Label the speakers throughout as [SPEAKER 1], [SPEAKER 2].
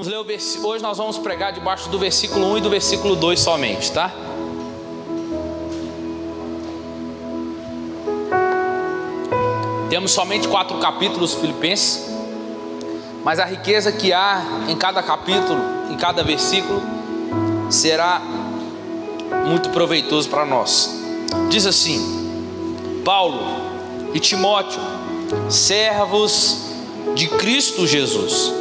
[SPEAKER 1] Vamos ler o versículo. Hoje nós vamos pregar debaixo do versículo 1 e do versículo 2 somente, tá? Temos somente 4 capítulos Filipenses, mas a riqueza que há em cada capítulo, em cada versículo, será muito proveitoso para nós. Diz assim: Paulo e Timóteo, servos de Cristo Jesus,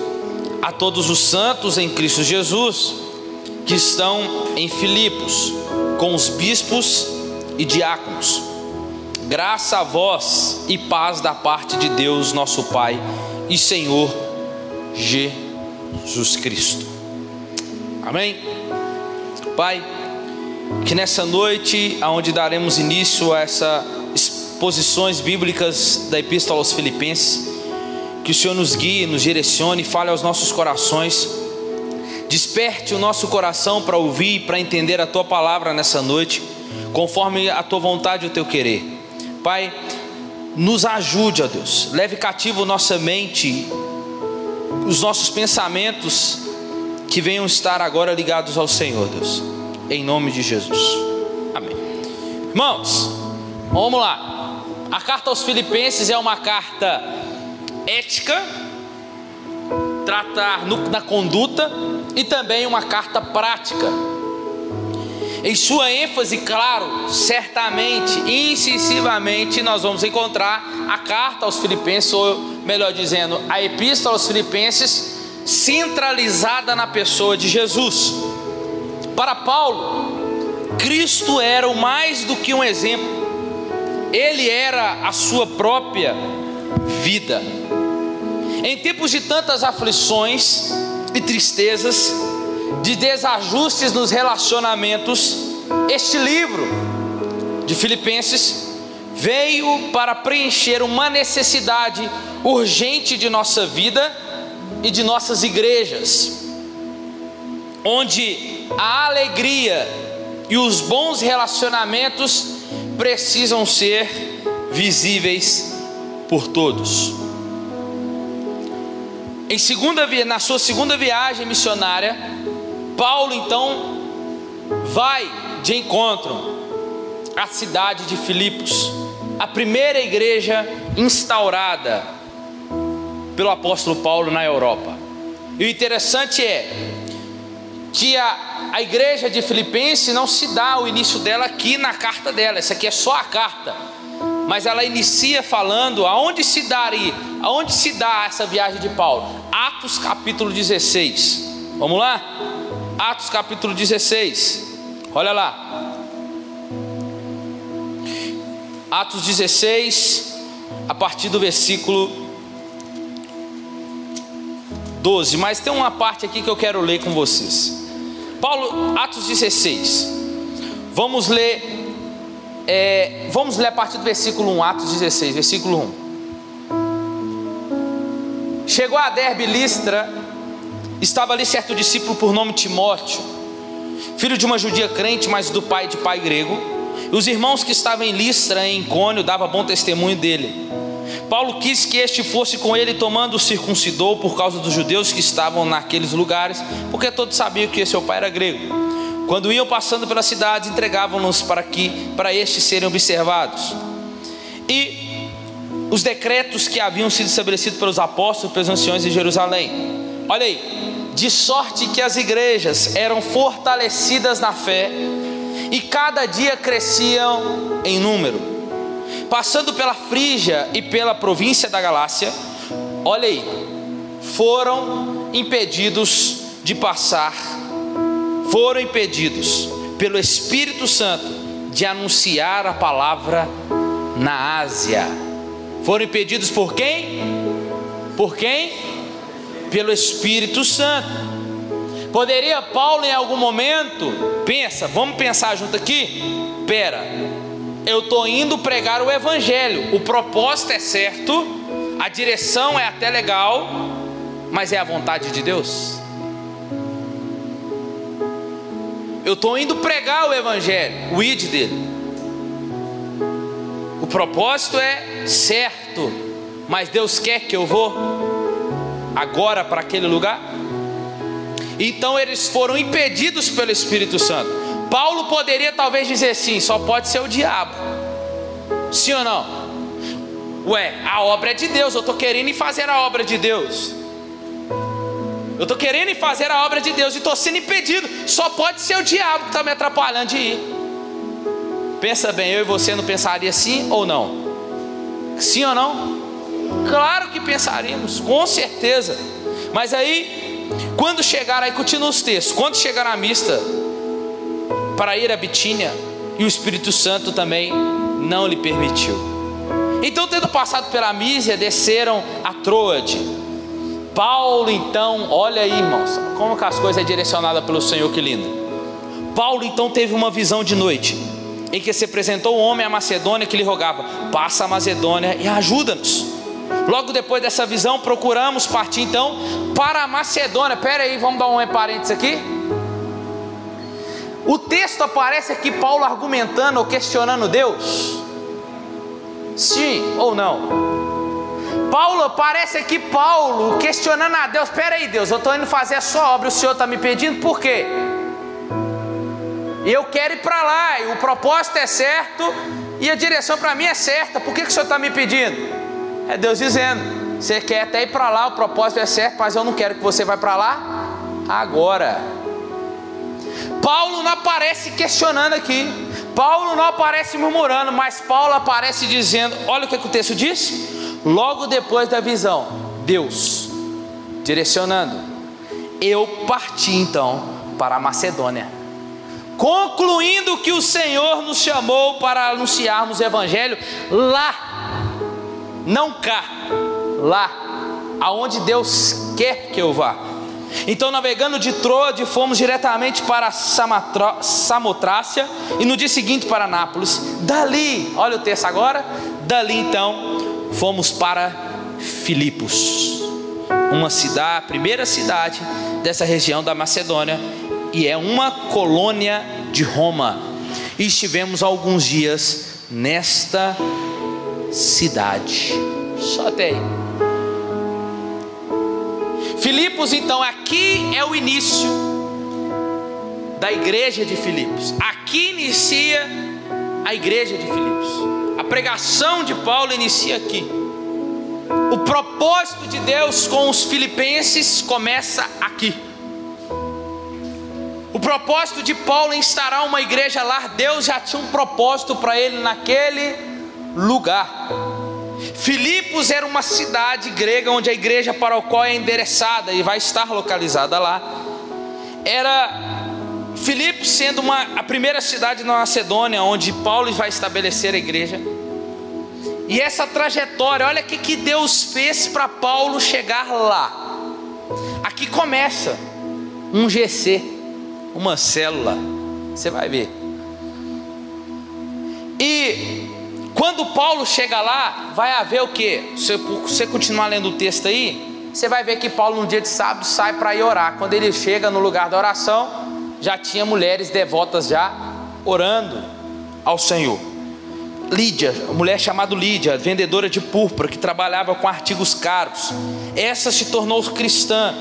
[SPEAKER 1] a todos os santos em Cristo Jesus que estão em Filipos, com os bispos e diáconos, graça a vós e paz da parte de Deus nosso Pai e Senhor Jesus Cristo. Amém? Pai, que nessa noite, onde daremos início a essas exposições bíblicas da Epístola aos Filipenses, que o Senhor nos guie, nos direcione, fale aos nossos corações, desperte o nosso coração para ouvir e para entender a Tua palavra nessa noite, conforme a Tua vontade e o Teu querer. Pai, nos ajude, ó Deus, leve cativo nossa mente, os nossos pensamentos, que venham estar agora ligados ao Senhor, Deus, em nome de Jesus, amém. Irmãos, vamos lá. A carta aos Filipenses é uma carta ética, trata da conduta, e também uma carta prática. Em sua ênfase, claro, certamente, incisivamente, nós vamos encontrar a carta aos Filipenses, ou melhor dizendo, a epístola aos Filipenses, centralizada na pessoa de Jesus. Para Paulo, Cristo era o mais do que um exemplo, Ele era a sua própria vida. Em tempos de tantas aflições e tristezas, de desajustes nos relacionamentos, este livro de Filipenses veio para preencher uma necessidade urgente de nossa vida e de nossas igrejas, onde a alegria e os bons relacionamentos precisam ser visíveis por todos. Na sua segunda viagem missionária, Paulo então vai de encontro à cidade de Filipos, a primeira igreja instaurada pelo apóstolo Paulo na Europa. E o interessante é que a igreja de Filipenses não se dá o início dela aqui na carta dela, essa aqui é só a carta, mas ela inicia falando aonde se dá essa viagem de Paulo. Atos capítulo 16, vamos lá? Atos capítulo 16, olha lá, Atos 16, a partir do versículo 12, mas tem uma parte aqui que eu quero ler com vocês. Paulo, Atos 16, vamos ler a partir do versículo 1, Atos 16, versículo 1. Chegou a Derbe e Listra, estava ali certo discípulo por nome Timóteo, filho de uma judia crente, mas do pai de pai grego. E os irmãos que estavam em Listra e em Icônio davam bom testemunho dele. Paulo quis que este fosse com ele, tomando o circuncidou por causa dos judeus que estavam naqueles lugares, porque todos sabiam que seu pai era grego. Quando iam passando pelas cidades, entregavam-nos para estes serem observados. E os decretos que haviam sido estabelecidos pelos apóstolos, pelos anciões de Jerusalém. Olha aí, de sorte que as igrejas eram fortalecidas na fé e cada dia cresciam em número. Passando pela Frígia e pela província da Galácia, olha aí, foram impedidos pelo Espírito Santo de anunciar a palavra na Ásia. Foram impedidos por quem? Por quem? Pelo Espírito Santo. Poderia Paulo em algum momento, vamos pensar junto aqui? Eu estou indo pregar o Evangelho, o propósito é certo, a direção é até legal, mas é a vontade de Deus. Eu estou indo pregar o Evangelho, o id dele. O propósito é certo, mas Deus quer que eu vou agora para aquele lugar? Então eles foram impedidos pelo Espírito Santo. Paulo poderia talvez dizer assim: só pode ser o diabo. Sim ou não? Ué, a obra é de Deus, eu estou querendo ir fazer a obra de Deus. Eu estou querendo ir fazer a obra de Deus e estou sendo impedido. Só pode ser o diabo que está me atrapalhando de ir. Pensa bem, eu e você não pensaria sim ou não? Sim ou não? Claro que pensaríamos, com certeza. Mas aí, quando chegaram, aí continua os textos, quando chegaram à mista para ir a Bitínia, e o Espírito Santo também não lhe permitiu. Então, tendo passado pela Mísia, desceram a Troade. Paulo então, olha aí, irmãos, como que as coisas é direcionada pelo Senhor, que lindo. Paulo então teve uma visão de noite, em que se apresentou um homem à Macedônia que lhe rogava: passa a Macedônia e ajuda-nos. Logo depois dessa visão, procuramos partir então para a Macedônia. Espera aí, vamos dar um parênteses aqui. O texto aparece aqui Paulo argumentando ou questionando Deus? Sim ou não? Paulo, parece aqui Paulo questionando a Deus: espera aí, Deus, eu estou indo fazer a sua obra, o Senhor está me pedindo, por quê? Eu quero ir para lá, e o propósito é certo, e a direção para mim é certa, por que o Senhor está me pedindo? É Deus dizendo: você quer até ir para lá, o propósito é certo, mas eu não quero que você vá para lá agora. Paulo não aparece questionando aqui, Paulo não aparece murmurando, mas Paulo aparece dizendo, olha o que o texto diz. Logo depois da visão, Deus direcionando, eu parti então para a Macedônia, concluindo que o Senhor nos chamou para anunciarmos o Evangelho lá, não cá, lá, aonde Deus quer que eu vá. Então, navegando de Troade, fomos diretamente para Samotrácia, e no dia seguinte para Nápoles. Dali, olha o texto agora, dali então fomos para Filipos, uma cidade, a primeira cidade dessa região da Macedônia, e é uma colônia de Roma. E estivemos alguns dias nesta cidade. Só até aí. Filipos, então, aqui é o início da igreja de Filipos. Aqui inicia a igreja de Filipos. A pregação de Paulo inicia aqui. O propósito de Deus com os filipenses começa aqui. O propósito de Paulo em instaurar uma igreja lá, Deus já tinha um propósito para ele naquele lugar. Filipos era uma cidade grega onde a igreja para a qual é endereçada e vai estar localizada lá. Era Filipos sendo a primeira cidade na Macedônia onde Paulo vai estabelecer a igreja. E essa trajetória, olha o que Deus fez para Paulo chegar lá. Aqui começa um GC, uma célula, você vai ver. E quando Paulo chega lá, vai haver o que? Se você continuar lendo o texto aí, você vai ver que Paulo, no dia de sábado, sai para ir orar. Quando ele chega no lugar da oração, já tinha mulheres devotas já orando ao Senhor. Lídia, uma mulher chamada Lídia, vendedora de púrpura, que trabalhava com artigos caros, essa se tornou cristã.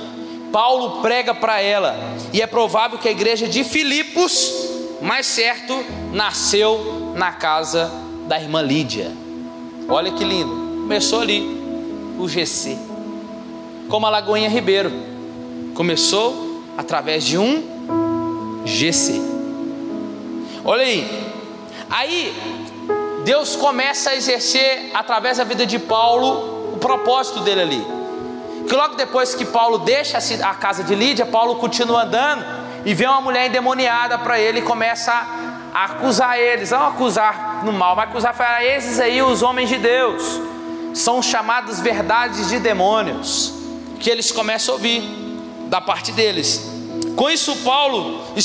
[SPEAKER 1] Paulo prega para ela, e é provável que a igreja de Filipos, mais certo, nasceu na casa da irmã Lídia. Olha que lindo, começou ali o GC, como a Lagoinha Ribeiro, começou através de um GC. Olha aí Deus começa a exercer através da vida de Paulo o propósito dele ali. Que logo depois que Paulo deixa a casa de Lídia, Paulo continua andando e vê uma mulher endemoniada para ele e começa a acusar eles, não acusar no mal, mas acusar, falar: esses aí, os homens de Deus, são chamados verdades de demônios, que eles começam a ouvir da parte deles. Com isso Paulo e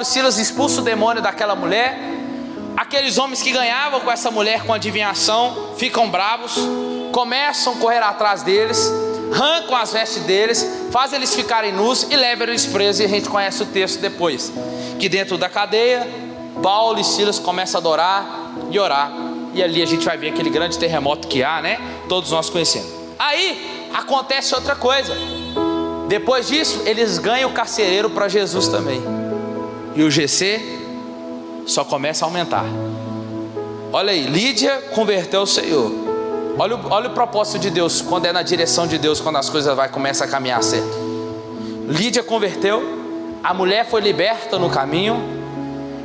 [SPEAKER 1] Silas expulsam o demônio daquela mulher. Aqueles homens que ganhavam com essa mulher com adivinhação ficam bravos, começam a correr atrás deles, arrancam as vestes deles, fazem eles ficarem nus e levam eles presos. E a gente conhece o texto depois, que dentro da cadeia Paulo e Silas começam a adorar e orar, e ali a gente vai ver aquele grande terremoto que há, né? Todos nós conhecemos. Aí acontece outra coisa. Depois disso, eles ganham o carcereiro para Jesus também. E o GC só começa a aumentar. Olha aí, Lídia converteu o Senhor. Olha o propósito de Deus, quando é na direção de Deus, quando as coisas começam a caminhar certo. Lídia converteu, a mulher foi liberta no caminho,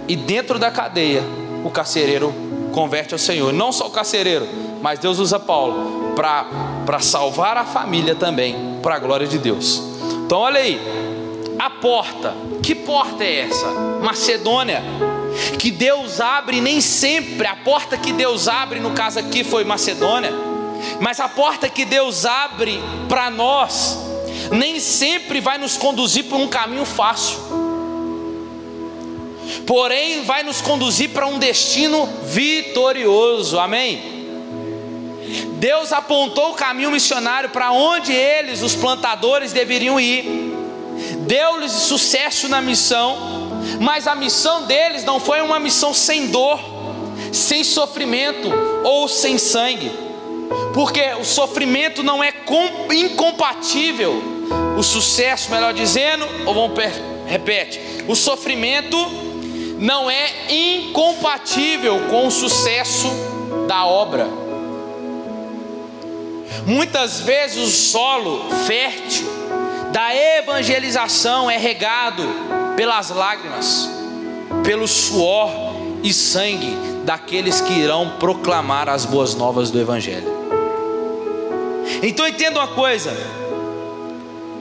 [SPEAKER 1] e dentro da cadeia, o carcereiro converte ao Senhor. Não só o carcereiro, mas Deus usa Paulo para salvar a família também, para a glória de Deus. Então olha aí, a porta, que porta é essa? Macedônia, que Deus abre. Nem sempre a porta que Deus abre, no caso aqui foi Macedônia, mas a porta que Deus abre para nós, nem sempre vai nos conduzir por um caminho fácil, porém vai nos conduzir para um destino vitorioso, amém? Deus apontou o caminho missionário para onde eles, os plantadores, deveriam ir, deu-lhes sucesso na missão, mas a missão deles não foi uma missão sem dor, sem sofrimento ou sem sangue, porque o sofrimento não é incompatível, o sucesso, melhor dizendo, repete, o sofrimento não é incompatível com o sucesso da obra. Muitas vezes o solo fértil da evangelização é regado pelas lágrimas, pelo suor e sangue daqueles que irão proclamar as boas novas do Evangelho. Então entenda uma coisa,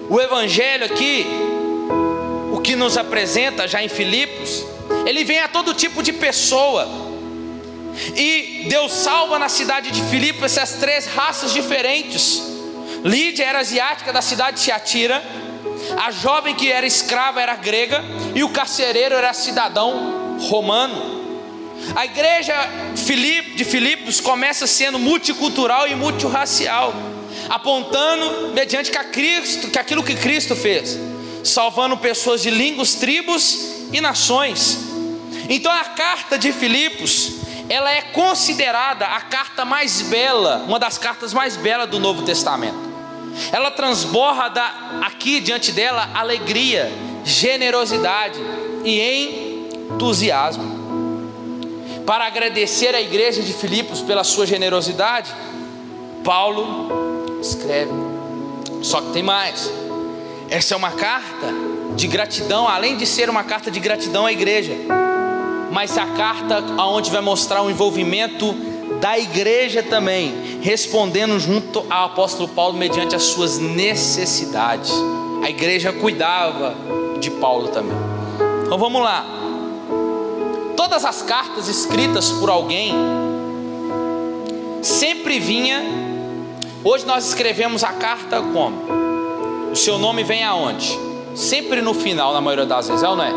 [SPEAKER 1] o Evangelho aqui, o que nos apresenta já em Filipos, ele vem a todo tipo de pessoa, e Deus salva na cidade de Filipos essas três raças diferentes. Lídia era asiática da cidade de Tiatira, a jovem que era escrava era grega, e o carcereiro era cidadão romano. A igreja de Filipos começa sendo multicultural e multirracial, apontando mediante que aquilo que Cristo fez, salvando pessoas de línguas, tribos e nações. Então a carta de Filipos, ela é considerada a carta mais bela, uma das cartas mais belas do Novo Testamento. Ela transborda aqui diante dela alegria, generosidade e entusiasmo. Para agradecer à igreja de Filipos pela sua generosidade, Paulo escreve. Só que tem mais. Essa é uma carta de gratidão, além de ser uma carta de gratidão à igreja, mas a carta onde vai mostrar o envolvimento da igreja também, respondendo junto ao apóstolo Paulo mediante as suas necessidades. A igreja cuidava de Paulo também. Então vamos lá. Todas as cartas escritas por alguém sempre vinha. Hoje nós escrevemos a carta como? O seu nome vem aonde? Sempre no final, na maioria das vezes, é ou não é?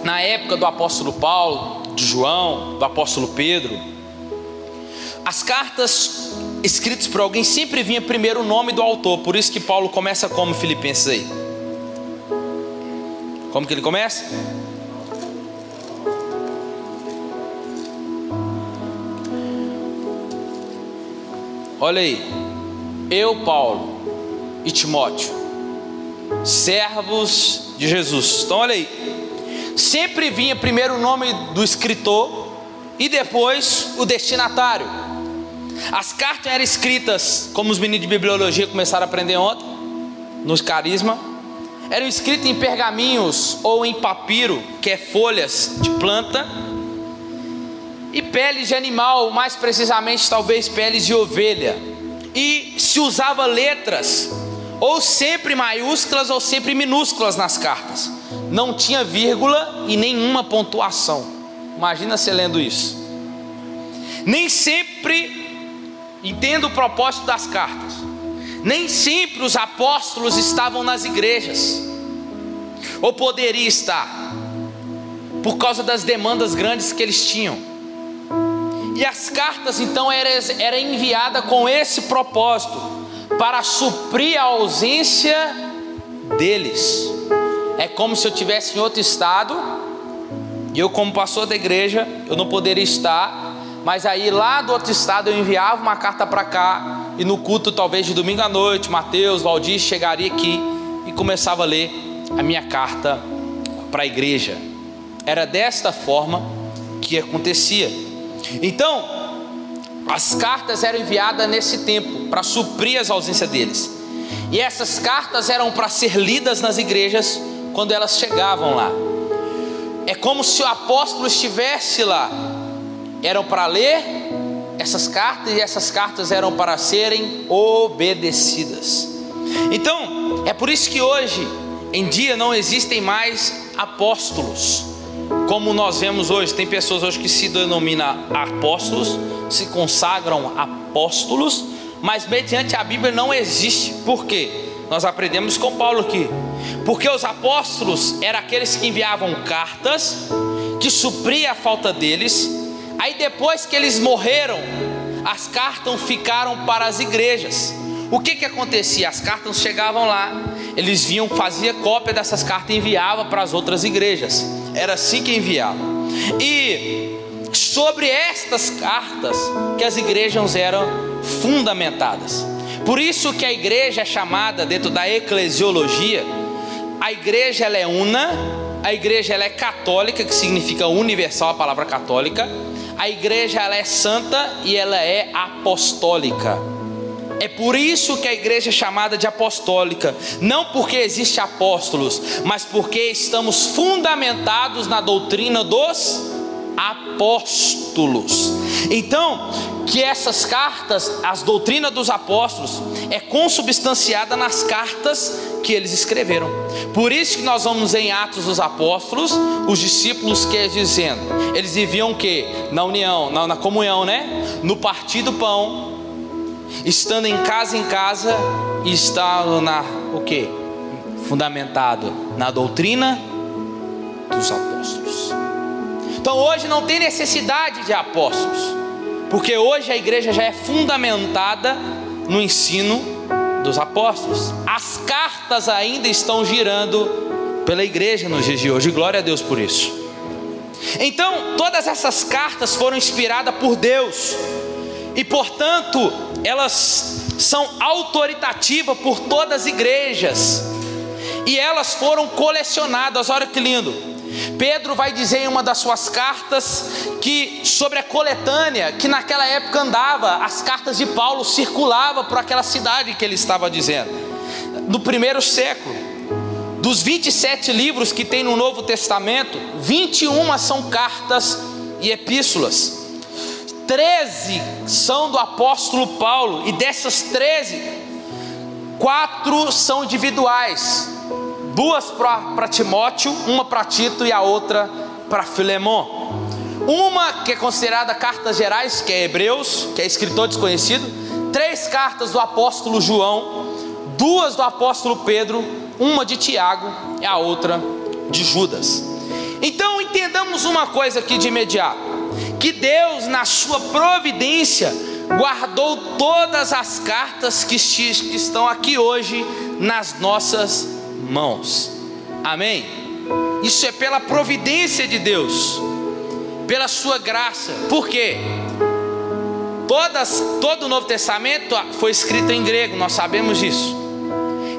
[SPEAKER 1] Na época do apóstolo Paulo, de João, do apóstolo Pedro, as cartas escritas por alguém sempre vinha primeiro o nome do autor. Por isso que Paulo começa como Filipenses aí. Como que ele começa? Olha aí, eu, Paulo e Timóteo, servos de Jesus. Então olha aí, sempre vinha primeiro o nome do escritor e depois o destinatário. As cartas eram escritas, como os meninos de bibliologia começaram a aprender ontem, nos carisma, eram escritas em pergaminhos ou em papiro, que é folhas de planta, e peles de animal, mais precisamente talvez peles de ovelha. E se usava letras ou sempre maiúsculas ou sempre minúsculas nas cartas. Não tinha vírgula e nenhuma pontuação. Imagina você lendo isso. Nem sempre, entenda o propósito das cartas, nem sempre os apóstolos estavam nas igrejas, ou poderia estar, por causa das demandas grandes que eles tinham. E as cartas então era enviada com esse propósito, para suprir a ausência deles. É como se eu estivesse em outro estado, e eu como pastor da igreja, eu não poderia estar mas aí lá do outro estado eu enviava uma carta para cá, e no culto talvez de domingo à noite, Mateus, Valdir chegaria aqui e começava a ler a minha carta para a igreja. Era desta forma que acontecia. Então, as cartas eram enviadas nesse tempo para suprir as ausências deles, e essas cartas eram para ser lidas nas igrejas quando elas chegavam lá. É como se o apóstolo estivesse lá. Eram para ler essas cartas, e essas cartas eram para serem obedecidas. Então, é por isso que hoje em dia não existem mais apóstolos, como nós vemos hoje. Tem pessoas hoje que se denominam apóstolos, se consagram apóstolos, mas mediante a Bíblia não existe. Por quê? Nós aprendemos com Paulo aqui. Porque os apóstolos eram aqueles que enviavam cartas, que supria a falta deles. Aí depois que eles morreram, as cartas ficaram para as igrejas. O que acontecia? As cartas chegavam lá, eles vinham, fazia cópia dessas cartas e enviava para as outras igrejas. Era assim que enviavam. E sobre estas cartas que as igrejas eram fundamentadas. Por isso que a igreja é chamada, dentro da eclesiologia, a igreja ela é una, a igreja ela é católica, que significa universal, a palavra católica. A igreja ela é santa e ela é apostólica. É por isso que a igreja é chamada de apostólica. Não porque existe apóstolos, mas porque estamos fundamentados na doutrina dos apóstolos. Então, que essas cartas, as doutrinas dos apóstolos, é consubstanciada nas cartas que eles escreveram. Por isso que nós vamos em Atos dos Apóstolos, os discípulos que dizendo, eles viviam o quê? Na união, na comunhão, né? No partir do pão, estando em casa e estavam o quê? Fundamentado na doutrina dos apóstolos. Então hoje não tem necessidade de apóstolos, porque hoje a igreja já é fundamentada no ensino dos apóstolos. As cartas ainda estão girando pela igreja nos dias de hoje, glória a Deus por isso. Então todas essas cartas foram inspiradas por Deus, e portanto elas são autoritativas por todas as igrejas, e elas foram colecionadas. Olha que lindo. Pedro vai dizer em uma das suas cartas que sobre a coletânea que naquela época andava, as cartas de Paulo circulavam por aquela cidade que ele estava dizendo. No primeiro século, dos 27 livros que tem no Novo Testamento, 21 são cartas e epístolas. 13 são do apóstolo Paulo, e dessas 13, 4 são individuais. 2 para Timóteo, uma para Tito e a outra para Filemon. Uma que é considerada cartas gerais, que é Hebreus, que é escritor desconhecido. 3 cartas do apóstolo João, 2 do apóstolo Pedro, uma de Tiago e a outra de Judas. Então entendamos uma coisa aqui de imediato, que Deus na sua providência guardou todas as cartas que estão aqui hoje nas nossas mãos. Amém? Isso é pela providência de Deus, pela sua graça. Por quê? Todo o Novo Testamento foi escrito em grego, nós sabemos disso.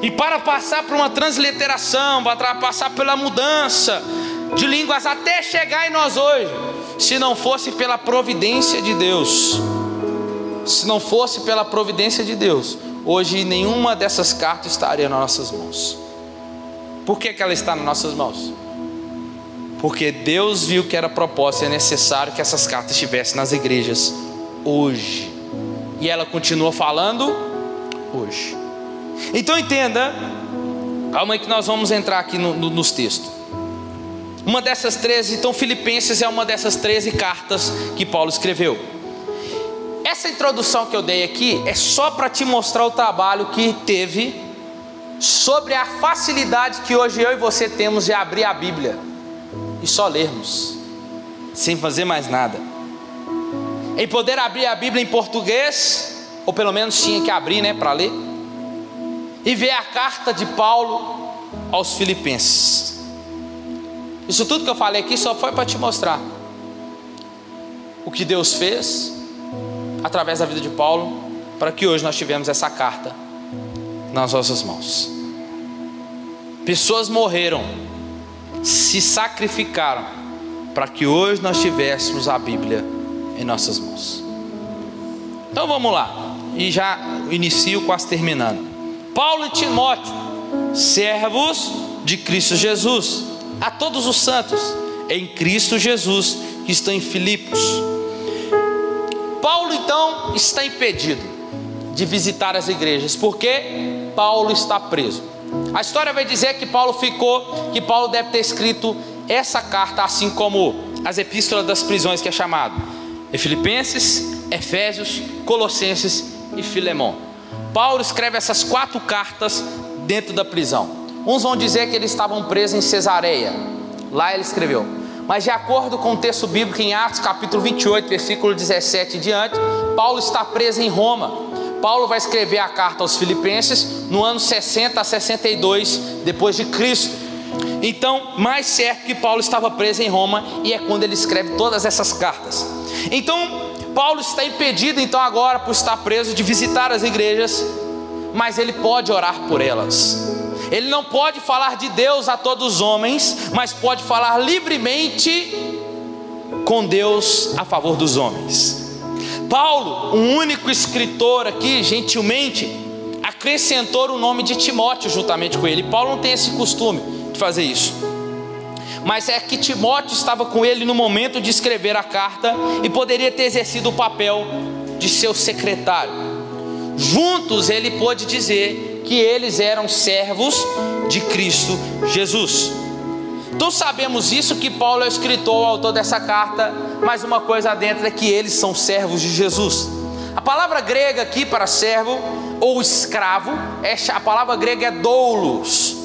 [SPEAKER 1] E para passar por uma transliteração, para passar pela mudança de línguas até chegar em nós hoje, se não fosse pela providência de Deus, hoje nenhuma dessas cartas estaria nas nossas mãos. Por que ela está nas nossas mãos? Porque Deus viu que era propósito e é necessário que essas cartas estivessem nas igrejas hoje, e ela continua falando hoje. Então entenda, calma aí que nós vamos entrar aqui nos textos. Uma dessas 13, então Filipenses é uma dessas 13 cartas que Paulo escreveu. Essa introdução que eu dei aqui é só para te mostrar o trabalho que teve sobre a facilidade que hoje eu e você temos de abrir a Bíblia e só lermos, sem fazer mais nada. Em poder abrir a Bíblia em português, ou pelo menos tinha que abrir, né, para ler, e ver a carta de Paulo aos Filipenses. Isso tudo que eu falei aqui só foi para te mostrar o que Deus fez através da vida de Paulo, para que hoje nós tivemos essa carta nas nossas mãos. Pessoas morreram, se sacrificaram, para que hoje nós tivéssemos a Bíblia em nossas mãos. Então vamos lá, e já inicio quase terminando. Paulo e Timóteo, servos de Cristo Jesus, a todos os santos em Cristo Jesus que estão em Filipos. Paulo então está impedido de visitar as igrejas, porque Paulo está preso. A história vai dizer que Paulo deve ter escrito essa carta, assim como as epístolas das prisões, que é chamado Filipenses, Efésios, Colossenses e Filemão. Paulo escreve essas 4 cartas dentro da prisão. Uns vão dizer que eles estavam presos em Cesareia, lá ele escreveu. Mas de acordo com o texto bíblico em Atos capítulo 28, versículo 17 e diante, Paulo está preso em Roma. Paulo vai escrever a carta aos Filipenses no ano 60 a 62 depois de Cristo. Então, mais certo que Paulo estava preso em Roma, e é quando ele escreve todas essas cartas. Então, Paulo está impedido então agora, por estar preso, de visitar as igrejas, mas ele pode orar por elas. Ele não pode falar de Deus a todos os homens, mas pode falar livremente com Deus a favor dos homens. Paulo, o único escritor aqui, gentilmente acrescentou o nome de Timóteo juntamente com ele. Paulo não tem esse costume de fazer isso, mas é que Timóteo estava com ele no momento de escrever a carta e poderia ter exercido o papel de seu secretário. Juntos ele pôde dizer que eles eram servos de Cristo Jesus. Então sabemos isso, que Paulo é o escritor, o autor dessa carta, mas uma coisa dentro é que eles são servos de Jesus. A palavra grega aqui para servo ou escravo, a palavra grega é doulos.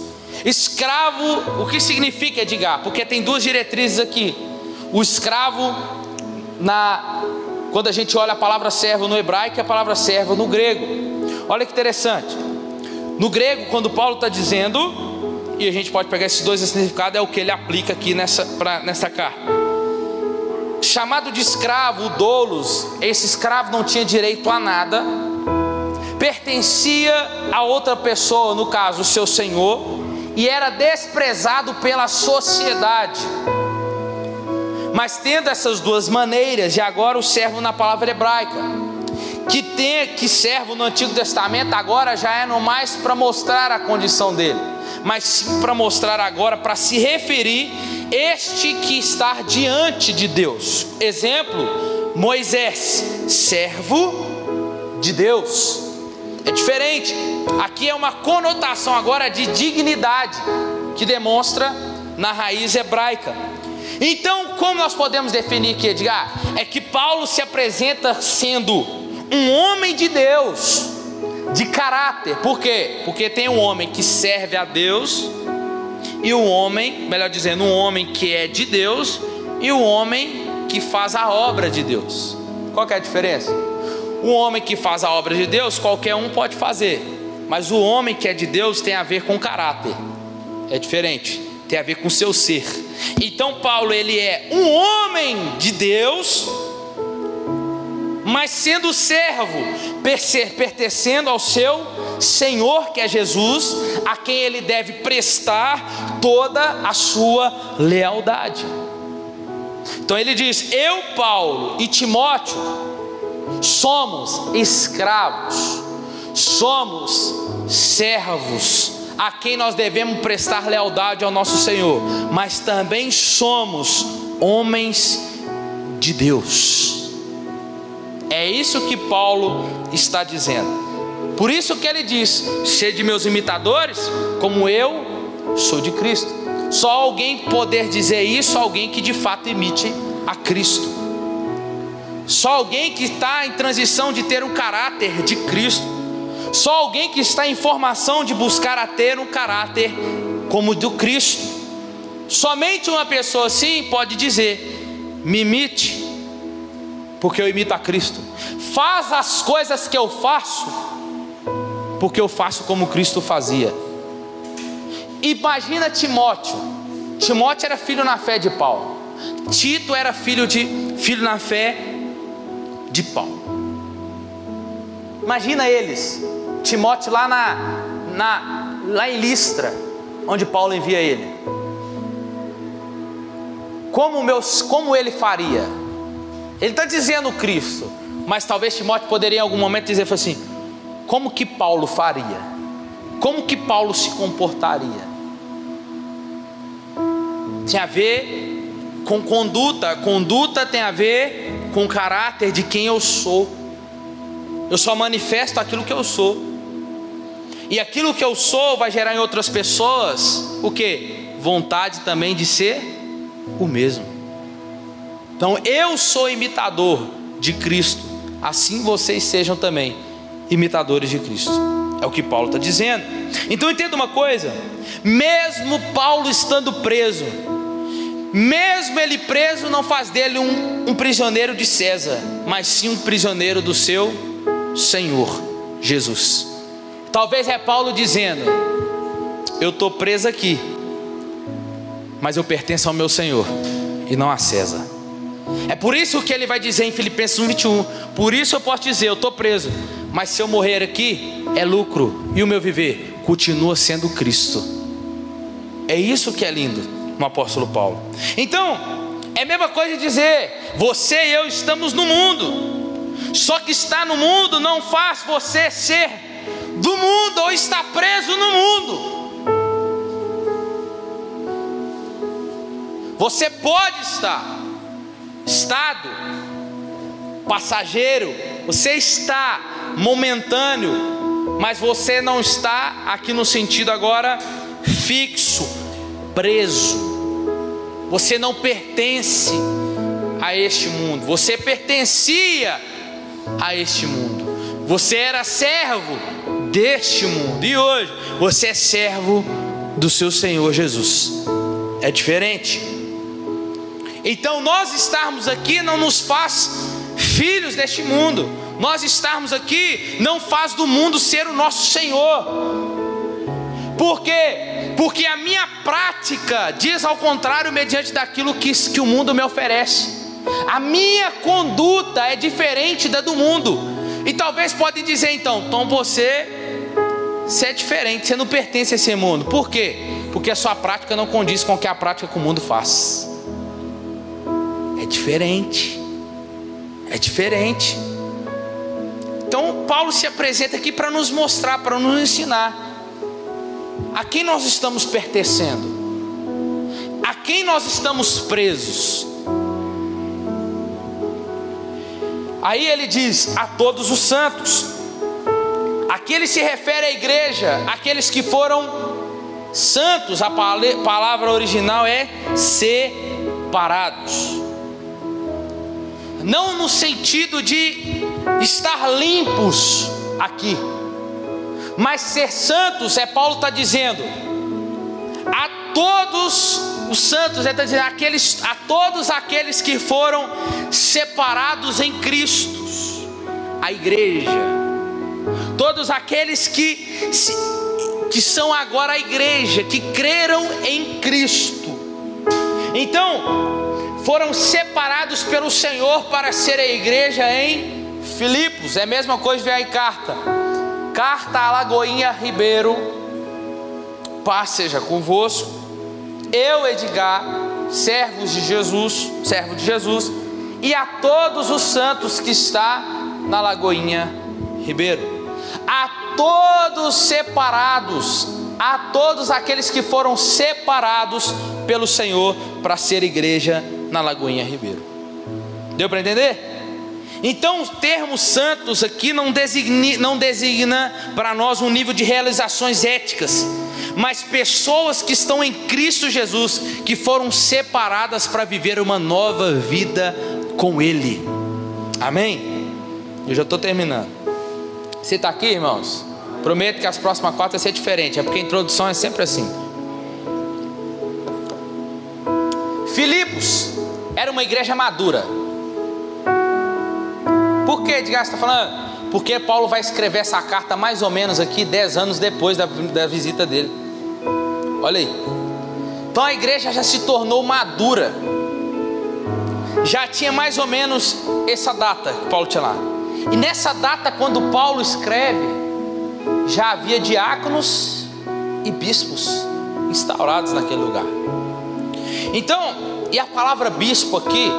[SPEAKER 1] Escravo, o que significa, Edgar? Porque tem 2 diretrizes aqui. O escravo, quando a gente olha a palavra servo no hebraico e a palavra servo no grego. Olha que interessante. No grego, quando Paulo está dizendo, e a gente pode pegar esses 2 significados, é o que ele aplica aqui nessa carta. Chamado de escravo, o doulos, esse escravo não tinha direito a nada, pertencia a outra pessoa, no caso o seu senhor, e era desprezado pela sociedade. Mas tendo essas 2 maneiras, e agora o servo na palavra hebraica, que servo no Antigo Testamento agora já é não mais para mostrar a condição dele, mas sim para mostrar agora, para se referir este que está diante de Deus. Exemplo, Moisés, servo de Deus. É diferente, aqui é uma conotação agora de dignidade, que demonstra na raiz hebraica. Então, como nós podemos definir aqui, Edgar? É que Paulo se apresenta sendo um homem de Deus, de caráter. Por quê? Porque tem um homem que serve a Deus, e um homem, melhor dizendo, um homem que é de Deus, e um homem que faz a obra de Deus. Qual que é a diferença? Um homem que faz a obra de Deus, qualquer um pode fazer, mas o homem que é de Deus tem a ver com caráter, é diferente, tem a ver com seu ser. Então Paulo, ele é um homem de Deus, mas sendo servo, pertencendo ao seu Senhor, que é Jesus, a quem ele deve prestar toda a sua lealdade. Então ele diz: eu, Paulo e Timóteo somos escravos, somos servos, a quem nós devemos prestar lealdade ao nosso Senhor, mas também somos homens de Deus. É isso que Paulo está dizendo. Por isso que ele diz: sede meus imitadores, como eu sou de Cristo. Só alguém poder dizer isso, alguém que de fato imite a Cristo. Só alguém que está em transição de ter um caráter de Cristo. Só alguém que está em formação de buscar a ter um caráter como o do Cristo. Somente uma pessoa assim pode dizer: me imite, porque eu imito a Cristo. Faz as coisas que eu faço, porque eu faço como Cristo fazia. Imagina Timóteo. Timóteo era filho na fé de Paulo. Tito era filho na fé de Paulo. Imagina eles, Timóteo lá lá em Listra, onde Paulo envia ele. Como ele faria? Ele está dizendo Cristo, mas talvez Timóteo poderia em algum momento dizer assim: como que Paulo faria? Como que Paulo se comportaria? Tem a ver com conduta tem a ver com o caráter de quem eu sou. Eu só manifesto aquilo que eu sou, e aquilo que eu sou vai gerar em outras pessoas o quê? Vontade também de ser o mesmo. Então eu sou imitador de Cristo, assim vocês sejam também imitadores de Cristo. É o que Paulo está dizendo. Então entenda uma coisa: mesmo Paulo estando preso, mesmo ele preso, não faz dele um prisioneiro de César, mas sim um prisioneiro do seu Senhor Jesus. Talvez é Paulo dizendo: eu estou preso aqui, mas eu pertenço ao meu Senhor e não a César. É por isso que ele vai dizer em Filipenses 1:21: por isso eu posso dizer, eu estou preso, mas se eu morrer aqui é lucro, e o meu viver continua sendo Cristo. É isso que é lindo no apóstolo Paulo. Então é a mesma coisa de dizer: você e eu estamos no mundo, só que estar no mundo não faz você ser do mundo ou estar preso no mundo. Você pode estar estado passageiro, você está momentâneo, mas você não está aqui no sentido agora fixo, preso. Você não pertence a este mundo, você pertencia a este mundo. Você era servo deste mundo, e hoje você é servo do seu Senhor Jesus. É diferente. Então nós estarmos aqui não nos faz filhos deste mundo. Nós estarmos aqui não faz do mundo ser o nosso Senhor. Por quê? Porque a minha prática diz ao contrário mediante daquilo que o mundo me oferece. A minha conduta é diferente da do mundo. E talvez podem dizer então você é diferente, você não pertence a esse mundo. Por quê? Porque a sua prática não condiz com o que a prática que o mundo faz. É diferente. É diferente. Então Paulo se apresenta aqui para nos mostrar, para nos ensinar a quem nós estamos pertencendo, a quem nós estamos presos. Aí ele diz: a todos os santos. Aqui ele se refere à igreja, aqueles que foram santos. A palavra original é separados. Não no sentido de estar limpos aqui, mas ser santos, Paulo está dizendo a todos os santos, ele está dizendo a todos aqueles que foram separados em Cristo, a igreja, todos aqueles que são agora a igreja, que creram em Cristo. Então foram separados pelo Senhor para ser a igreja em Filipos. É a mesma coisa ver aí carta a Lagoinha Ribeiro. Paz seja convosco. Eu, Edgar, servo de Jesus, e a todos os santos que está na Lagoinha Ribeiro. A todos separados, a todos aqueles que foram separados pelo Senhor para ser igreja na Lagoinha Ribeiro. Deu para entender? Então o termo santos aqui não designa para nós um nível de realizações éticas, mas pessoas que estão em Cristo Jesus, que foram separadas para viver uma nova vida com Ele. Amém? Eu já estou terminando. Você está aqui, irmãos? Prometo que as próximas 4 vai ser diferente, é porque a introdução é sempre assim. Filipos era uma igreja madura. Por que Edgar está falando? Porque Paulo vai escrever essa carta mais ou menos aqui 10 anos depois da visita dele. Olha aí. Então a igreja já se tornou madura. já tinha mais ou menos essa data que Paulo tinha lá. E nessa data, quando Paulo escreve, já havia diáconos e bispos instaurados naquele lugar. Então, e a palavra bispo aqui,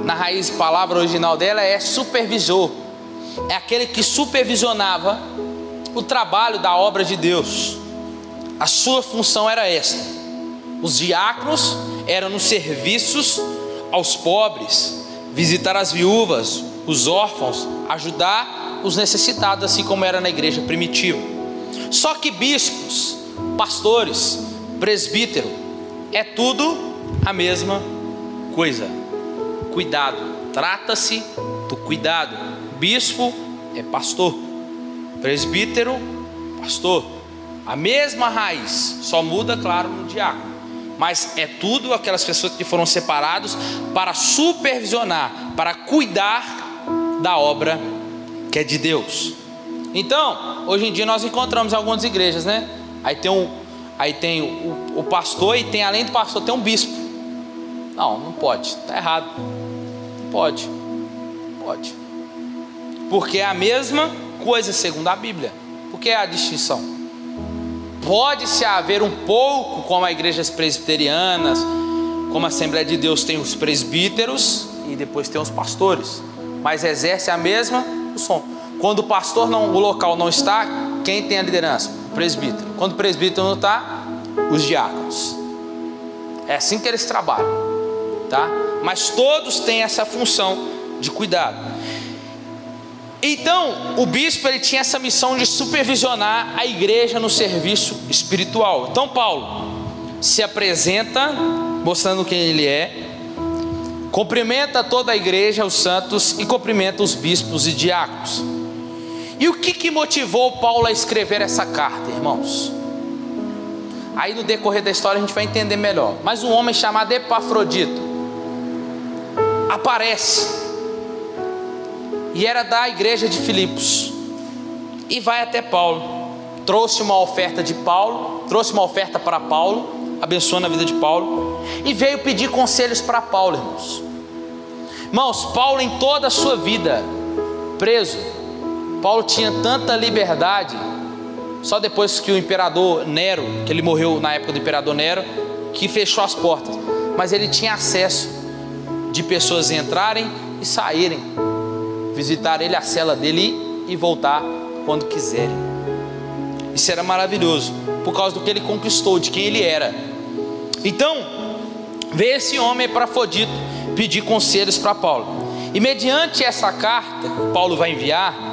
[SPEAKER 1] na raiz palavra original dela é supervisor. É aquele que supervisionava o trabalho da obra de Deus. A sua função era esta. Os diáconos eram nos serviços aos pobres, visitar as viúvas, os órfãos, ajudar os necessitados, assim como era na igreja primitiva. Só que bispos, pastores, presbítero, é tudo a mesma coisa. Cuidado, trata-se do cuidado. Bispo é pastor, presbítero, pastor. A mesma raiz, só muda, claro, no diácono. Mas é tudo aquelas pessoas que foram separados para supervisionar, para cuidar da obra que é de Deus. Então, hoje em dia nós encontramos em algumas igrejas, né? Aí tem o pastor e tem, além do pastor, tem um bispo. Não pode, está errado. Não pode. Porque é a mesma coisa segundo a Bíblia. Por que é a distinção? Pode-se haver um pouco, como as igrejas presbiterianas, como a Assembleia de Deus tem os presbíteros e depois tem os pastores, mas exerce a mesma função. Quando o pastor o local não está, quem tem a liderança? O presbítero. Quando o presbítero não está, os diáconos. É assim que eles trabalham, tá? Mas todos têm essa função de cuidado. Então, o bispo ele tinha essa missão de supervisionar a igreja no serviço espiritual. Então, Paulo se apresenta, mostrando quem ele é, cumprimenta toda a igreja, os santos, e cumprimenta os bispos e diáconos. E o que motivou Paulo a escrever essa carta, irmãos? Aí no decorrer da história a gente vai entender melhor. Mas um homem chamado Epafrodito aparece, e era da igreja de Filipos, e vai até Paulo. Trouxe uma oferta para Paulo, abençoando a vida de Paulo, e veio pedir conselhos para Paulo, irmãos. Irmãos, Paulo em toda a sua vida preso, Paulo tinha tanta liberdade. Só depois que o imperador Nero, que ele morreu na época do imperador Nero, que fechou as portas. Mas ele tinha acesso de pessoas entrarem e saírem, visitar ele, a cela dele, e voltar quando quiserem. Isso era maravilhoso, por causa do que ele conquistou, de quem ele era. Então, veio esse homem Epafrodito pedir conselhos para Paulo. E mediante essa carta que Paulo vai enviar,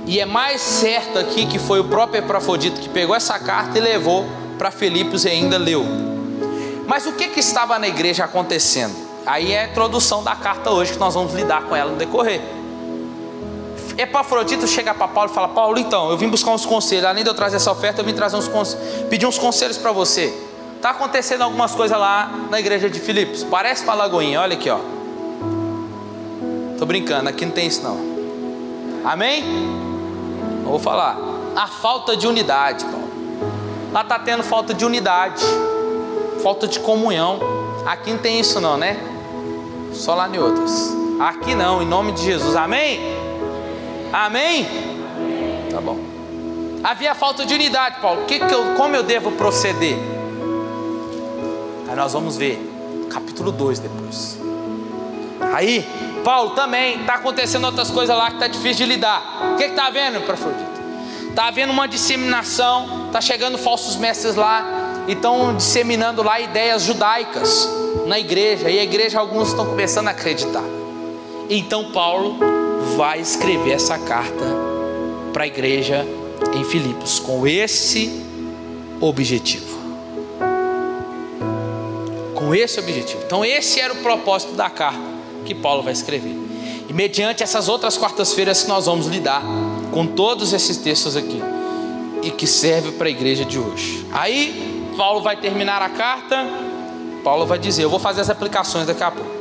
[SPEAKER 1] e é mais certo aqui que foi o próprio Epafrodito que pegou essa carta e levou para Filipos e ainda leu. Mas o que estava na igreja acontecendo? Aí é a introdução da carta hoje, que nós vamos lidar com ela no decorrer. Epafrodito chega para Paulo e fala: Paulo, então, eu vim buscar uns conselhos. Além de eu trazer essa oferta, eu vim trazer pedir uns conselhos para você. Está acontecendo algumas coisas lá na igreja de Filipos. Parece uma lagoinha, olha aqui, ó. Tô brincando, aqui não tem isso não. Amém? Eu vou falar. A falta de unidade, Paulo. Lá está tendo falta de unidade, falta de comunhão. Aqui não tem isso não, né? Só lá em outras. Aqui não, em nome de Jesus. Amém? Amém? Tá bom. Havia falta de unidade, Paulo. Como eu devo proceder? Aí nós vamos ver capítulo 2 depois. Aí Paulo também está acontecendo outras coisas lá que está difícil de lidar. O que está havendo, Epafrodito? Está havendo uma disseminação. Está chegando falsos mestres lá e estão disseminando lá ideias judaicas na igreja. E a igreja, alguns estão começando a acreditar. Então Paulo vai escrever essa carta para a igreja em Filipos com esse objetivo. Com esse objetivo. Então esse era o propósito da carta que Paulo vai escrever. E mediante essas outras quartas-feiras que nós vamos lidar com todos esses textos aqui, e que serve para a igreja de hoje. Aí Paulo vai terminar a carta. Paulo vai dizer, eu vou fazer as aplicações daqui a pouco.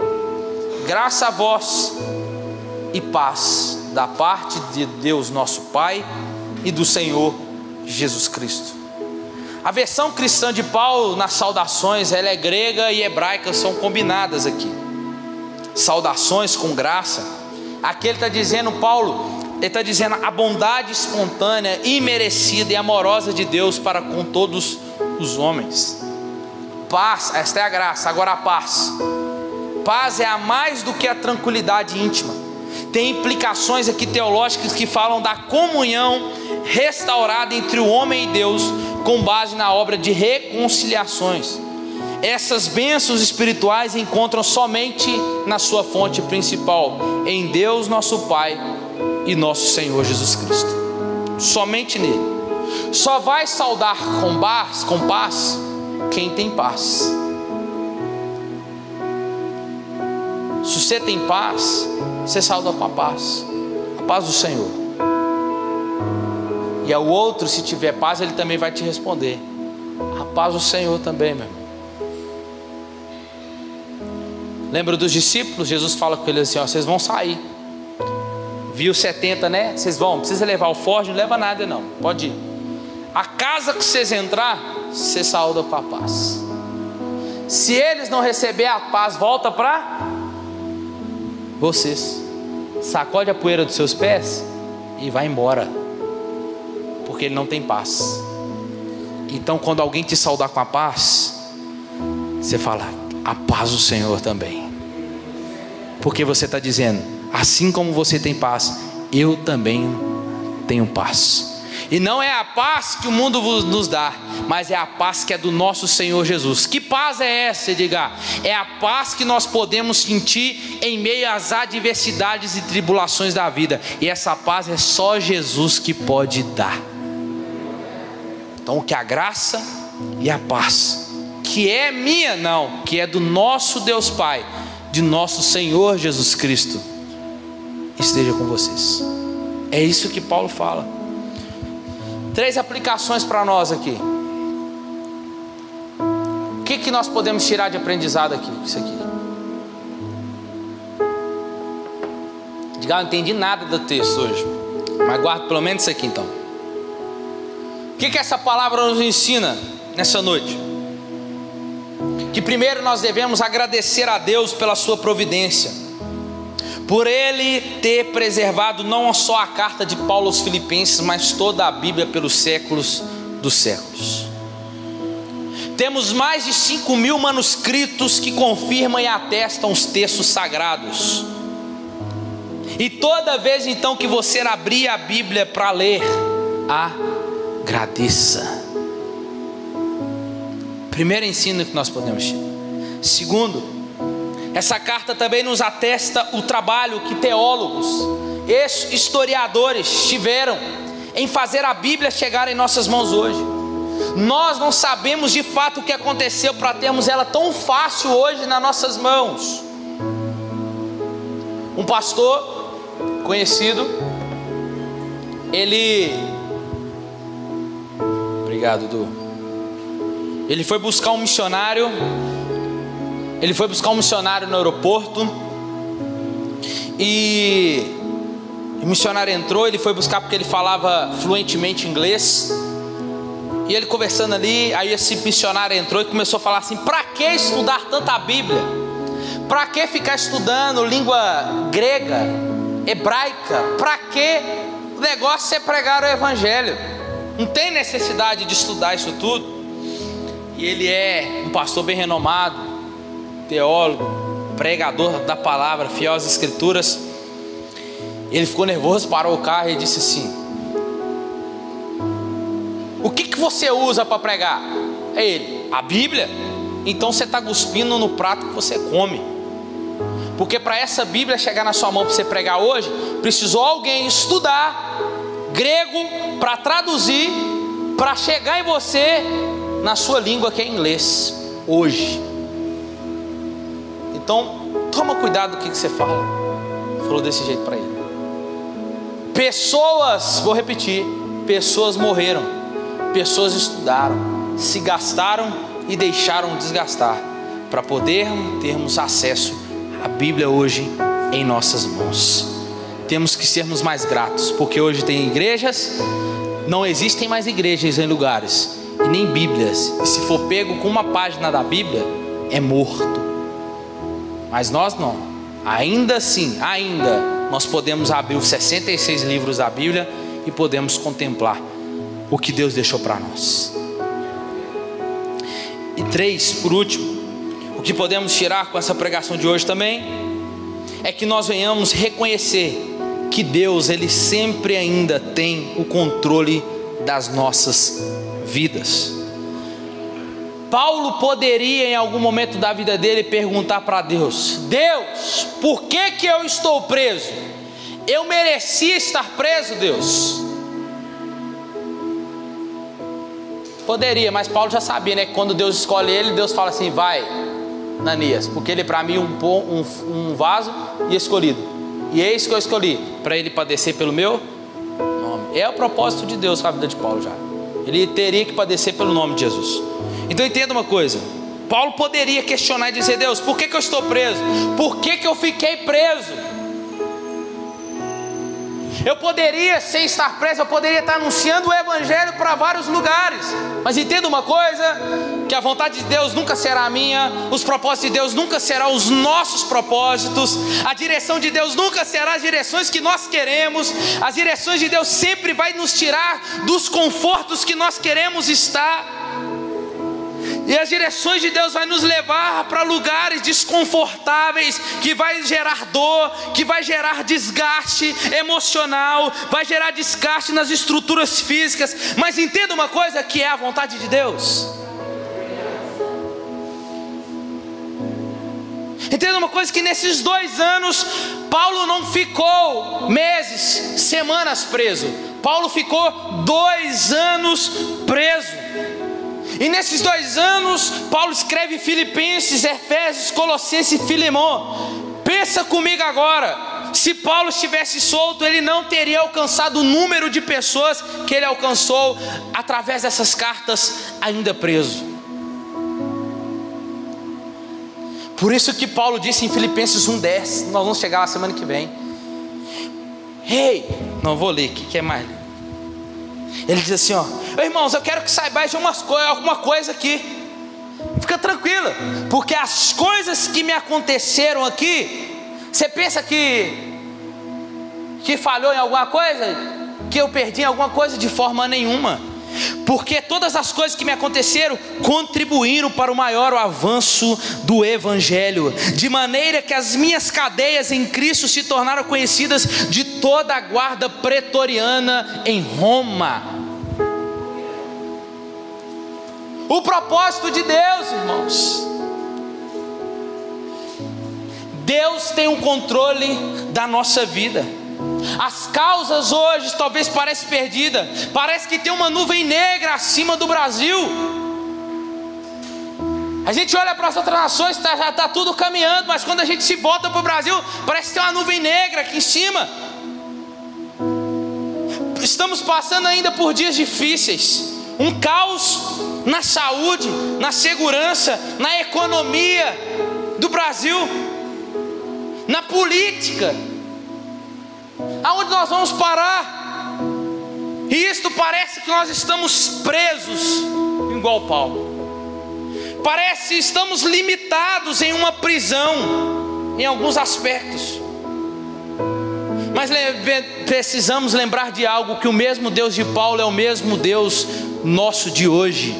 [SPEAKER 1] Graça a vós e paz da parte de Deus nosso Pai e do Senhor Jesus Cristo. A versão cristã de Paulo nas saudações, ela é grega e hebraica, são combinadas aqui. Saudações com graça. Aqui ele está dizendo, Paulo, ele está dizendo a bondade espontânea, imerecida e amorosa de Deus para com todos os homens. Paz, esta é a graça. Agora a paz. Paz é a mais do que a tranquilidade íntima. Tem implicações aqui teológicas que falam da comunhão restaurada entre o homem e Deus, com base na obra de reconciliações. Essas bênçãos espirituais encontram somente na sua fonte principal, em Deus nosso Pai e nosso Senhor Jesus Cristo. Somente nele. Só vai saudar com paz quem tem paz. Se você tem paz, você sauda com a paz do Senhor. E ao outro, se tiver paz, ele também vai te responder. A paz do Senhor também, meu irmão. Lembra dos discípulos? Jesus fala com eles assim, ó, vocês vão sair. Viu 70, né? Vocês vão, não precisa levar o forte, não leva nada não, pode ir. A casa que vocês entrar, você saúda com a paz. Se eles não receber a paz, volta para vocês. Sacode a poeira dos seus pés e vai embora, porque ele não tem paz. Então quando alguém te saudar com a paz, você fala, a paz do Senhor também. Porque você está dizendo, assim como você tem paz, eu também tenho paz. E não é a paz que o mundo nos dá, mas é a paz que é do nosso Senhor Jesus. Que paz é essa, Edgar? É a paz que nós podemos sentir em meio às adversidades e tribulações da vida. E essa paz é só Jesus que pode dar. Então que a graça e a paz, que é minha não, que é do nosso Deus Pai, de nosso Senhor Jesus Cristo, esteja com vocês. É isso que Paulo fala. 3 aplicações para nós aqui. O que nós podemos tirar de aprendizado aqui? Isso aqui. Diga, não entendi nada do texto hoje, mas guarda pelo menos isso aqui então. O que essa palavra nos ensina nessa noite? Que primeiro nós devemos agradecer a Deus pela sua providência, por Ele ter preservado não só a carta de Paulo aos Filipenses, mas toda a Bíblia pelos séculos dos séculos. Temos mais de 5.000 manuscritos que confirmam e atestam os textos sagrados. E toda vez então que você abrir a Bíblia para ler, agradeça. Primeiro ensino que nós podemos tirar. Segundo, essa carta também nos atesta o trabalho que teólogos, historiadores tiveram em fazer a Bíblia chegar em nossas mãos hoje. Nós não sabemos de fato o que aconteceu para termos ela tão fácil hoje nas nossas mãos. Um pastor conhecido, obrigado, Du. Ele foi buscar um missionário. Ele foi buscar um missionário no aeroporto. E o missionário entrou. Ele foi buscar porque ele falava fluentemente inglês. E ele conversando ali, aí esse missionário entrou e começou a falar assim: para que estudar tanta Bíblia? Para que ficar estudando língua grega, hebraica? Para que o negócio é pregar o evangelho? Não tem necessidade de estudar isso tudo. E ele é um pastor bem renomado, teólogo, pregador da palavra, fiel às escrituras. Ele ficou nervoso, parou o carro e disse assim: o que você usa para pregar? É ele, a Bíblia. Então você está cuspindo no prato que você come. Porque para essa Bíblia chegar na sua mão para você pregar hoje, precisou alguém estudar grego para traduzir, para chegar em você na sua língua que é inglês hoje. Então toma cuidado com o que você fala. Falou desse jeito para ele. Pessoas, vou repetir, pessoas morreram, pessoas estudaram, se gastaram e deixaram desgastar para poder termos acesso à Bíblia hoje em nossas mãos. Temos que sermos mais gratos, porque hoje tem igrejas, não existem mais igrejas em lugares, e nem Bíblias. E se for pego com uma página da Bíblia, é morto. Mas nós não. Ainda assim, nós podemos abrir os 66 livros da Bíblia e podemos contemplar o que Deus deixou para nós. E 3, por último, o que podemos tirar com essa pregação de hoje também é que nós venhamos reconhecer que Deus, Ele sempre ainda tem o controle das nossas vidas. Paulo poderia em algum momento da vida dele perguntar para Deus: Deus, por que eu estou preso? Eu merecia estar preso, Deus? Poderia, mas Paulo já sabia, né? Que quando Deus escolhe ele, Deus fala assim: vai, Ananias, porque ele para mim um vaso e escolhido. E eis que eu escolhi para ele padecer pelo meu nome. É o propósito de Deus com a vida de Paulo já. Ele teria que padecer pelo nome de Jesus. Então entenda uma coisa: Paulo poderia questionar e dizer: Deus, por que eu estou preso? Por que eu fiquei preso? Eu poderia, sem estar preso, eu poderia estar anunciando o Evangelho para vários lugares. Mas entenda uma coisa: que a vontade de Deus nunca será a minha, os propósitos de Deus nunca serão os nossos propósitos, a direção de Deus nunca será as direções que nós queremos. As direções de Deus sempre vai nos tirar dos confortos que nós queremos estar. E as direções de Deus vai nos levar para lugares desconfortáveis, que vai gerar dor, que vai gerar desgaste emocional, vai gerar desgaste nas estruturas físicas. Mas entenda uma coisa, que é a vontade de Deus. Entenda uma coisa, que nesses 2 anos Paulo não ficou meses, semanas preso. Paulo ficou 2 anos preso. E nesses 2 anos, Paulo escreve Filipenses, Efésios, Colossenses e Filemão. Pensa comigo agora: se Paulo estivesse solto, ele não teria alcançado o número de pessoas que ele alcançou através dessas cartas, ainda preso. Por isso que Paulo disse em Filipenses 1:10, nós vamos chegar lá semana que vem. Não vou ler aqui, que é mais. Ele diz assim: irmãos, eu quero que saibais de alguma coisa aqui. Fica tranquila, porque as coisas que me aconteceram aqui, você pensa que falhou em alguma coisa? Que eu perdi em alguma coisa? De forma nenhuma. Porque todas as coisas que me aconteceram contribuíram para o maior avanço do Evangelho, de maneira que as minhas cadeias em Cristo se tornaram conhecidas de toda a guarda pretoriana em Roma. O propósito de Deus, irmãos, Deus tem um controle da nossa vida. As causas hoje talvez parecem perdidas, parece que tem uma nuvem negra acima do Brasil. A gente olha para as outras nações, já está tudo caminhando, mas quando a gente se volta para o Brasil, parece que tem uma nuvem negra aqui em cima. Estamos passando ainda por dias difíceis, um caos na saúde, na segurança, na economia do Brasil, na política. Aonde nós vamos parar? E isto parece que nós estamos presos, igual Paulo. Parece que estamos limitados em uma prisão, em alguns aspectos. Mas precisamos lembrar de algo: que o mesmo Deus de Paulo é o mesmo Deus nosso de hoje.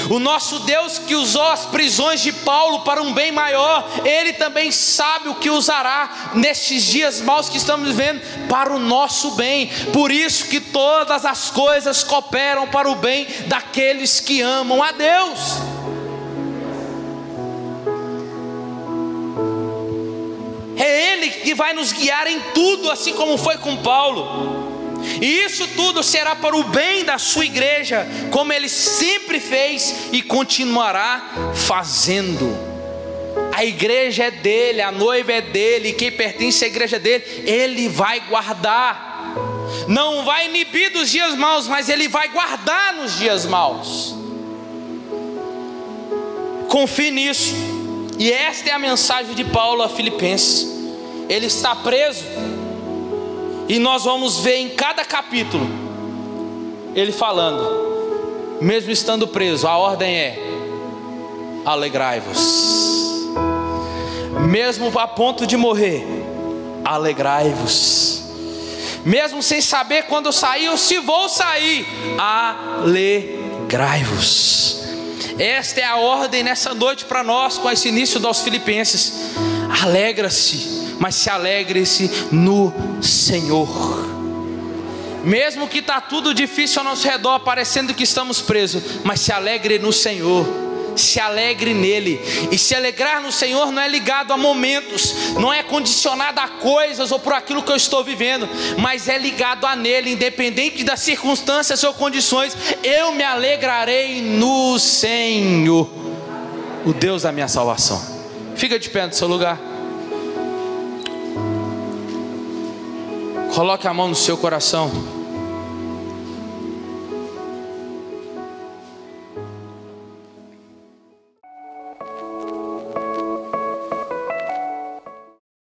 [SPEAKER 1] O nosso Deus que usou as prisões de Paulo para um bem maior, Ele também sabe o que usará nestes dias maus que estamos vivendo para o nosso bem. Por isso que todas as coisas cooperam para o bem daqueles que amam a Deus. É Ele que vai nos guiar em tudo, assim como foi com Paulo. E isso tudo será para o bem da sua igreja, como Ele sempre fez e continuará fazendo. A igreja é dele, a noiva é dele, e quem pertence à igreja dele, Ele vai guardar. Não vai inibir dos dias maus, mas Ele vai guardar nos dias maus. Confie nisso. E esta é a mensagem de Paulo a Filipenses. Ele está preso, e nós vamos ver em cada capítulo ele falando: mesmo estando preso, a ordem é: alegrai-vos. Mesmo a ponto de morrer, alegrai-vos. Mesmo sem saber quando sair ou se vou sair, alegrai-vos. Esta é a ordem nessa noite para nós, com esse início aos Filipenses. Alegra-se, mas se alegre-se no Senhor. Mesmo que está tudo difícil ao nosso redor, parecendo que estamos presos, mas se alegre no Senhor. Se alegre nele. E se alegrar no Senhor não é ligado a momentos, não é condicionado a coisas ou por aquilo que eu estou vivendo, mas é ligado a nele, independente das circunstâncias ou condições. Eu me alegrarei no Senhor, o Deus da minha salvação. Fica de pé no seu lugar. Coloque a mão no seu coração.